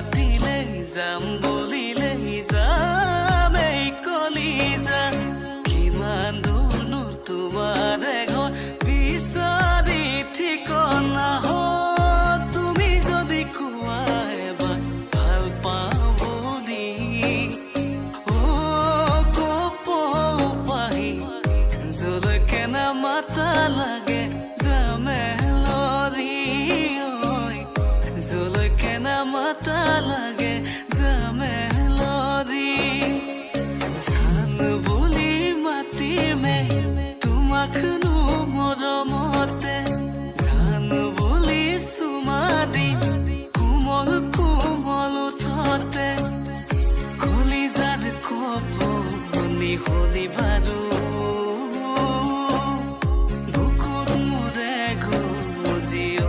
মাতিলেই যাম বুলিলেই যাম এই কলিজা কিমান দূৰনো তোমাৰ ঘৰ বিচাৰি ঠিকনা তুমি যদি কোৱা এবাৰ ভাল পাওঁ বুলি কপ পাহি জলকে না মাতা লাগে জামেলৰি জলকে না মাতা লাগে জামেলৰি জান বুলি মাতিমে তোমাকনো মৰমতে জান বুলি চুমা দি কোমল কোমল উঠতে কলিজাৰ কপনি হলি বাৰু বুকুত মোৰে গুজিঅ